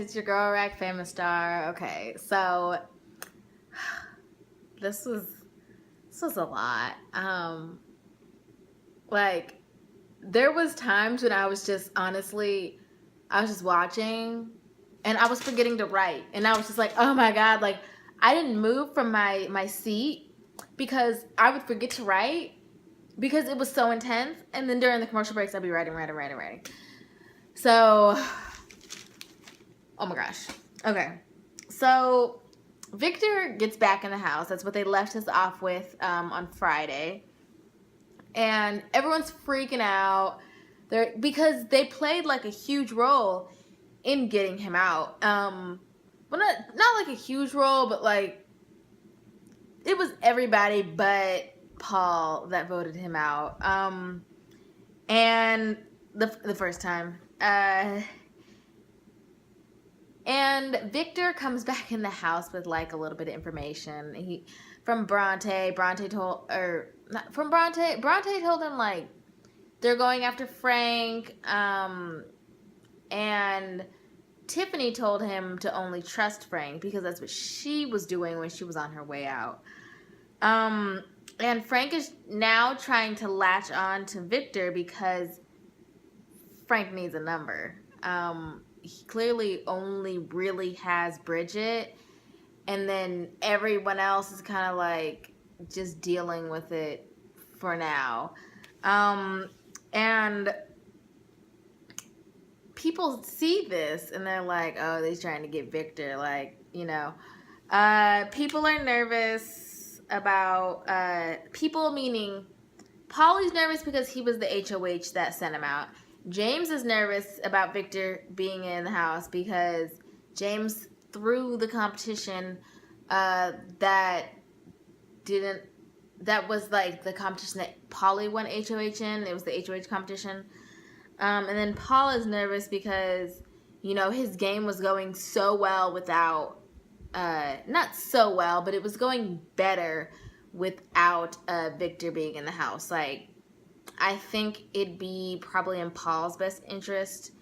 It's your girl, Rack Famous Star. Okay, so this was a lot. Like, there was times when I was just watching and I was forgetting to write. And I was just like, oh my God, like I didn't move from my seat because I would forget to write because it was so intense. And then during the commercial breaks, I'd be writing. So, oh my gosh. Okay. So Victor gets back in the house. That's what they left us off with on Friday. And everyone's freaking out because they played like a huge role in getting him out. Well, not like a huge role, but like it was everybody but Paul that voted him out. And the first time. And Victor comes back in the house with like a little bit of information. Bronte told him like they're going after Frank, and Tiffany told him to only trust Frank because that's what she was doing when she was on her way out. And Frank is now trying to latch on to Victor because Frank needs a number. He clearly only really has Bridget, and then everyone else is kind of like just dealing with it for now. And people see this and they're like, oh, they're trying to get Victor. Like, you know, people are nervous about, people meaning Polly's nervous because he was the HOH that sent him out. James is nervous about Victor being in the house because James threw the competition that was like the competition that Polly won HOH in. It was the HOH competition. And then Paul is nervous because, you know, his game was going so well without, not so well, but it was going better without Victor being in the house. Like, I think it'd be probably in Paul's best interest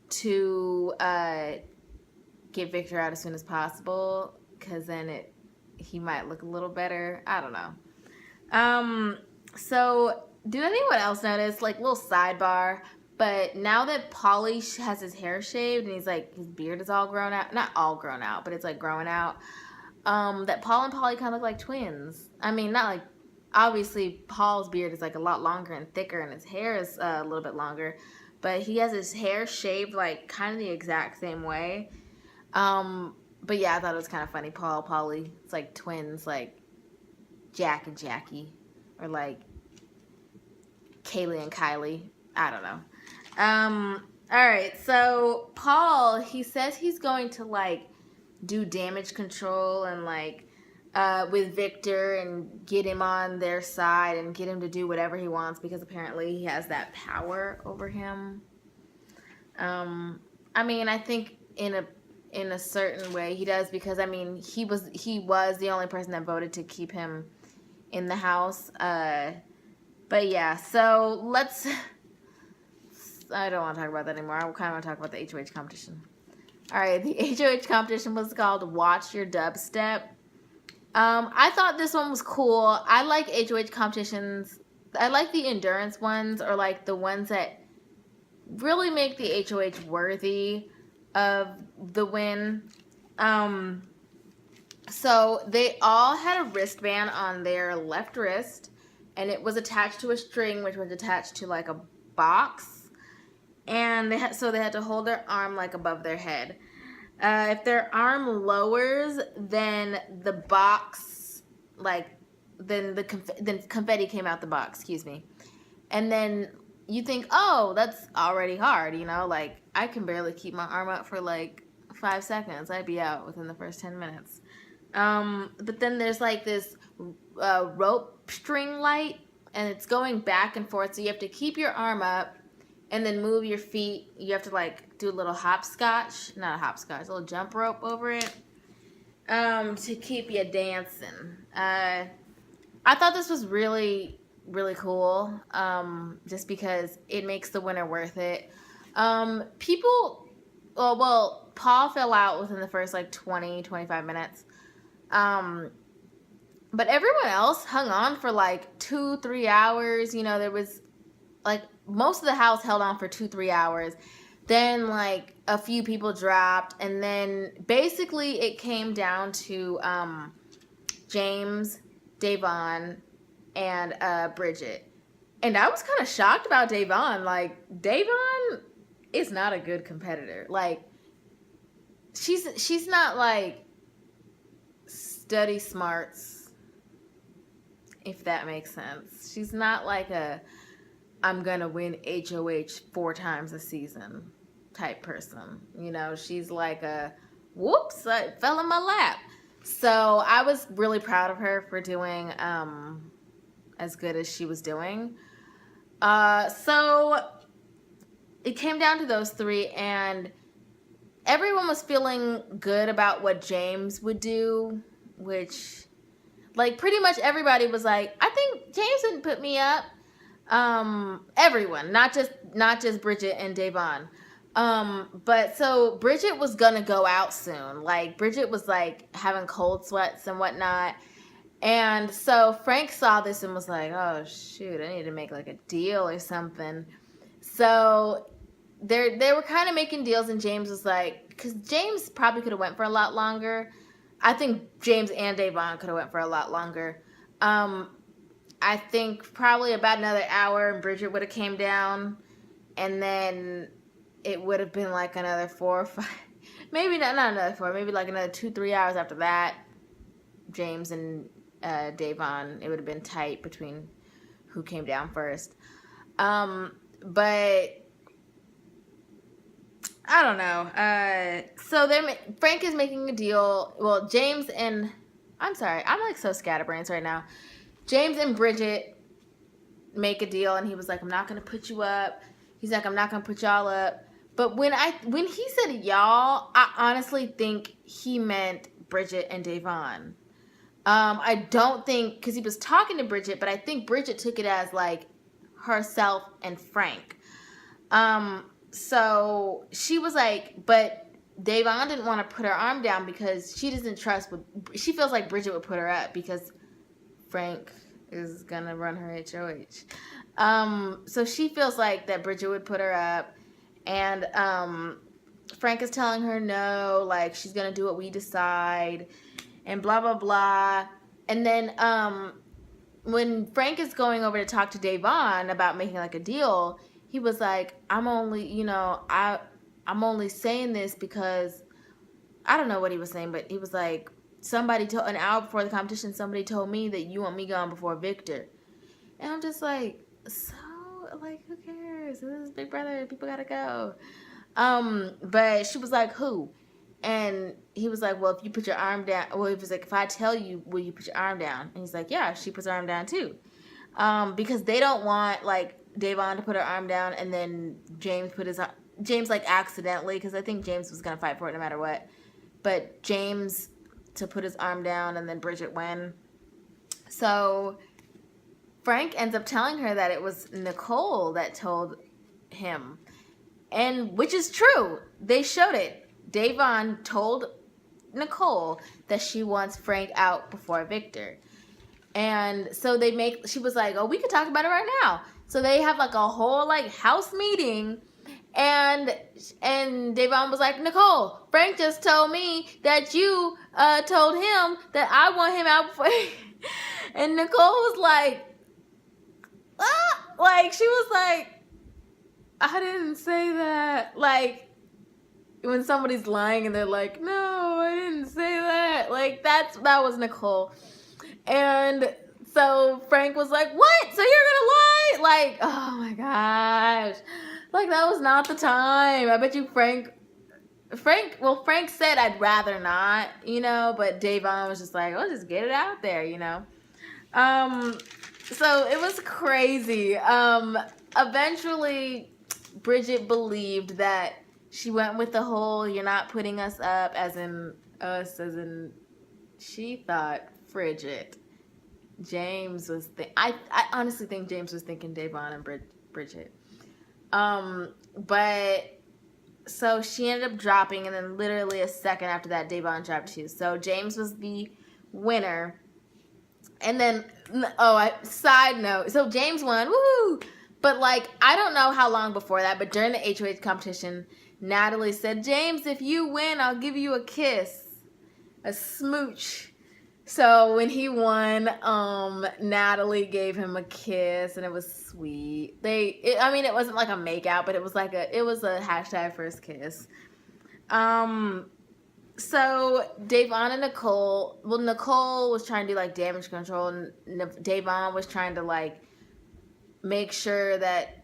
to get Victor out as soon as possible, because then he might look a little better. I don't know. So did anyone else notice, like, little sidebar, but now that Pauly has his hair shaved and he's like, his beard is all grown out, not all grown out, but it's like growing out, that Paul and Pauly kind of look like twins. I mean, not like, obviously Paul's beard is like a lot longer and thicker and his hair is a little bit longer, but he has his hair shaved like kind of the exact same way. But yeah, I thought it was kind of funny. Pauly, it's like twins, like Jack and Jackie, or like Kaylee and Kylie. I don't know. All right, so Paul, he says he's going to like do damage control and like with Victor and get him on their side and get him to do whatever he wants because apparently he has that power over him. I mean, I think in a certain way he does, because I mean he was the only person that voted to keep him in the house. But yeah, so I don't want to talk about that anymore. I kind of want to talk about the HOH competition. All right, the HOH competition was called Watch Your Dubstep. I thought this one was cool. I like HOH competitions. I like the endurance ones, or like the ones that really make the HOH worthy of the win. So they all had a wristband on their left wrist, and it was attached to a string, which was attached to like a box. And they had to hold their arm like above their head. If their arm lowers, then the box, like, then confetti came out the box, excuse me. And then you think, oh, that's already hard, you know? Like, I can barely keep my arm up for, like, 5 seconds. I'd be out within the first 10 minutes. But then there's, like, this rope string light, and it's going back and forth, so you have to keep your arm up and then move your feet. You have to, like, do a little hopscotch. Not a hopscotch, a little jump rope over it to keep you dancing. I thought this was really, really cool, just because it makes the winner worth it. Paul fell out within the first, 20-25 minutes. But everyone else hung on for, 2-3 hours. There was, most of the house held on for 2-3 hours. Then, a few people dropped. And then, basically, it came down to James, Davon, and Bridget. And I was kind of shocked about Davon. Davon is not a good competitor. She's not, study smarts, if that makes sense. She's not I'm going to win HOH 4 times a season type person. She's whoops, I fell in my lap. So I was really proud of her for doing as good as she was doing. So it came down to those 3, and everyone was feeling good about what James would do, which, pretty much everybody was I think James would put me up. Everyone, not just Bridget and Davon. But so Bridget was gonna go out soon. Bridget was having cold sweats and whatnot. And so Frank saw this and was oh shoot, I need to make a deal or something. So they were kind of making deals, and James was because James probably could have went for a lot longer. I think James and Davon could have went for a lot longer. I think probably about another hour, and Bridget would have came down, and then it would have been another 4 or 5, maybe not another 4, maybe another 2-3 hours after that. James and Davon, it would have been tight between who came down first. But I don't know. So Frank is making a deal. Well, James and I'm sorry, I'm so scatterbrains right now. James and Bridget make a deal, and he was I'm not gonna put you up. He's I'm not gonna put y'all up. But when he said y'all, I honestly think he meant Bridget and Davon. I don't think, because he was talking to Bridget, but I think Bridget took it as herself and Frank. So she was but Davon didn't want to put her arm down because she doesn't trust she feels Bridget would put her up because Frank is gonna run her HOH. So she feels that Bridget would put her up, and Frank is telling her no, she's gonna do what we decide, and blah blah blah. And then when Frank is going over to talk to Davon about making a deal, he was I'm only I'm only saying this because I don't know what he was saying, but he was somebody told an hour before the competition, somebody told me that you want me gone before Victor. And I'm just so who cares? This is Big Brother, people gotta go. But she was who? And he was well, if you put your arm down, well, he was if I tell you, will you put your arm down? And he's yeah, she puts her arm down too. Because they don't want Davon to put her arm down and then James put his accidentally, because I think James was gonna fight for it no matter what. But James to put his arm down and then Bridget win. So Frank ends up telling her that it was Nicole that told him. And which is true. They showed it. Davon told Nicole that she wants Frank out before Victor. And so she was oh, we could talk about it right now. So they have a whole house meeting, and Davon was Nicole, Frank just told me that you told him that I want him out before. And Nicole was ah, she was I didn't say that. When somebody's lying and they're no, I didn't say that. That was Nicole. And so Frank was what? So you're gonna lie? Oh my gosh. That was not the time. I bet you Frank said I'd rather not, but Davon was just well, just get it out there, So it was crazy. Eventually Bridget believed that she went with the whole you're not putting us up, as in us, as in she thought Bridget. James was I honestly think James was thinking Davon and Bridget. But so she ended up dropping, and then literally a second after that, Davon dropped too. So James was the winner. And then, side note, so James won, woohoo! But like, I don't know how long before that, but during the HOH competition, Natalie said, James, if you win, I'll give you a kiss, a smooch. So when he won, Natalie gave him a kiss, and it was sweet. It wasn't like a makeout, but it was a hashtag first kiss. So Davon and Nicole was trying to do like damage control, and Davon was trying to like make sure that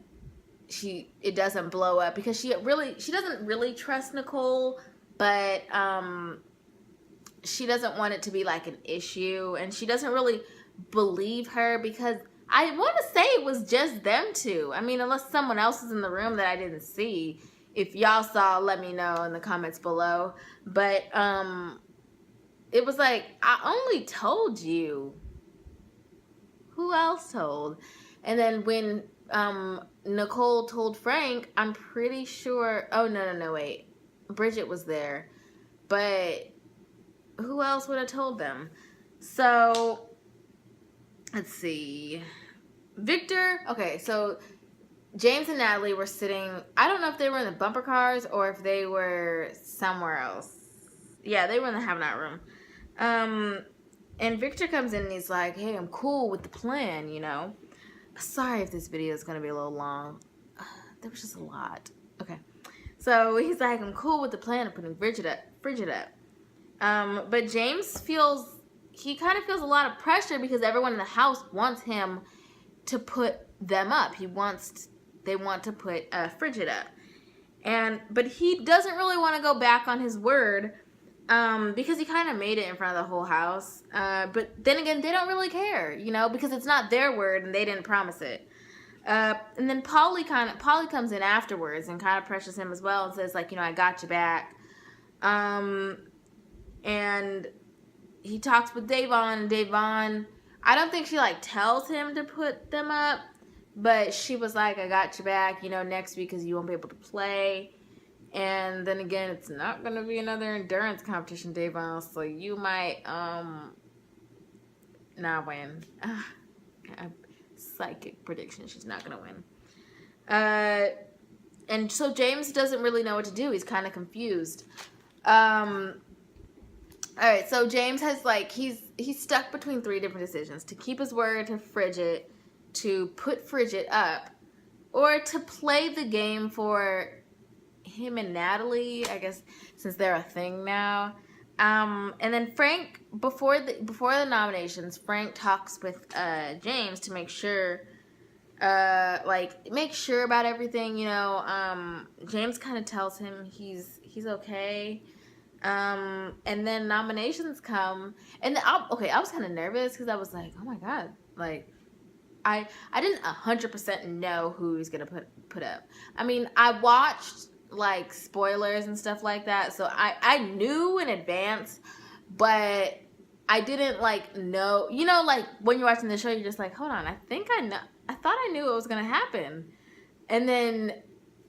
it doesn't blow up, because she doesn't really trust Nicole, but she doesn't want it to be like an issue, and she doesn't really believe her, because I want to say it was just them two. I mean, unless someone else is in the room that I didn't see. If y'all saw, let me know in the comments below. But it was like, I only told you. Who else told? And then when Nicole told Frank, I'm pretty sure. Oh, no, wait. Bridget was there. But who else would have told them? So, let's see. Victor. Okay, so James and Natalie were sitting, I don't know if they were in the bumper cars or if they were somewhere else. Yeah, they were in the have not room. And Victor comes in and he's like, hey, I'm cool with the plan, you know. Sorry if this video is going to be a little long. There was just a lot. Okay. So he's like, I'm cool with the plan of putting Bridget up. But James he kind of feels a lot of pressure because everyone in the house wants him to put them up. They want to put Bridget up. But he doesn't really want to go back on his word, because he kind of made it in front of the whole house. But then again, they don't really care, you know, because it's not their word and they didn't promise it. And then Polly comes in afterwards and kind of pressures him as well and says, like, you know, I got you back. And he talks with Davon, and Davon, I don't think she like tells him to put them up, but she was like, I got you back, you know, next week because you won't be able to play. And then again, it's not going to be another endurance competition, Davon, so you might not win. Psychic prediction, she's not going to win. And so James doesn't really know what to do. He's kind of confused. Alright, so James has like, he's stuck between three different decisions. To keep his word to Frigid, to put Frigid up, or to play the game for him and Natalie, I guess, since they're a thing now. And then Frank, before the nominations, Frank talks with James to make sure about everything, you know. James kind of tells him he's okay. And then nominations come, and I was kind of nervous because I was like, oh my god, like I didn't 100% know who he's gonna put up. I mean, I watched like spoilers and stuff like that, so I knew in advance, but I didn't like know, you know, like when you're watching the show, you're just like, hold on, I thought I knew what was gonna happen, and then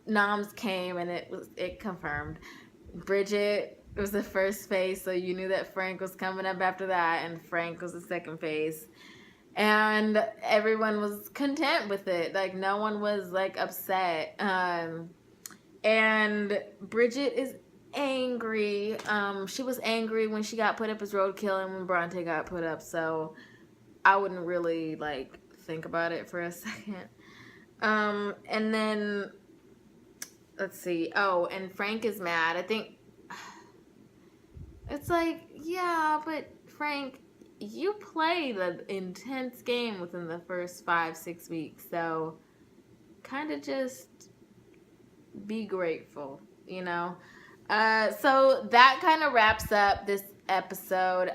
noms came and it confirmed. Bridget was the first face, so you knew that Frank was coming up after that, and Frank was the second face. And everyone was content with it. Like, no one was, like, upset. And Bridget is angry. She was angry when she got put up as roadkill and when Bronte got put up, so I wouldn't really, like, think about it for a second. And then, let's see. Oh, and Frank is mad. I think it's like, yeah, but Frank, you played an intense game within the first 5-6 weeks, so kind of just be grateful, you know? So that kind of wraps up this episode.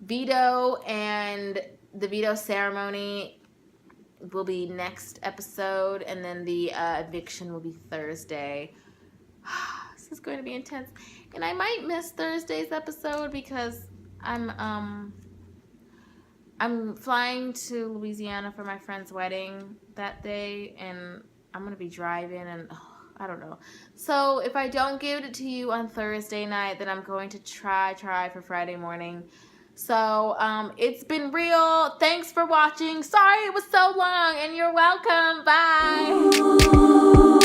Veto and the veto ceremony will be next episode, and then the eviction will be Thursday. This is going to be intense. And I might miss Thursday's episode because I'm flying to Louisiana for my friend's wedding that day, and I'm going to be driving, and I don't know. So if I don't give it to you on Thursday night, then I'm going to try for Friday morning. So it's been real. Thanks for watching. Sorry it was so long, and you're welcome. Bye.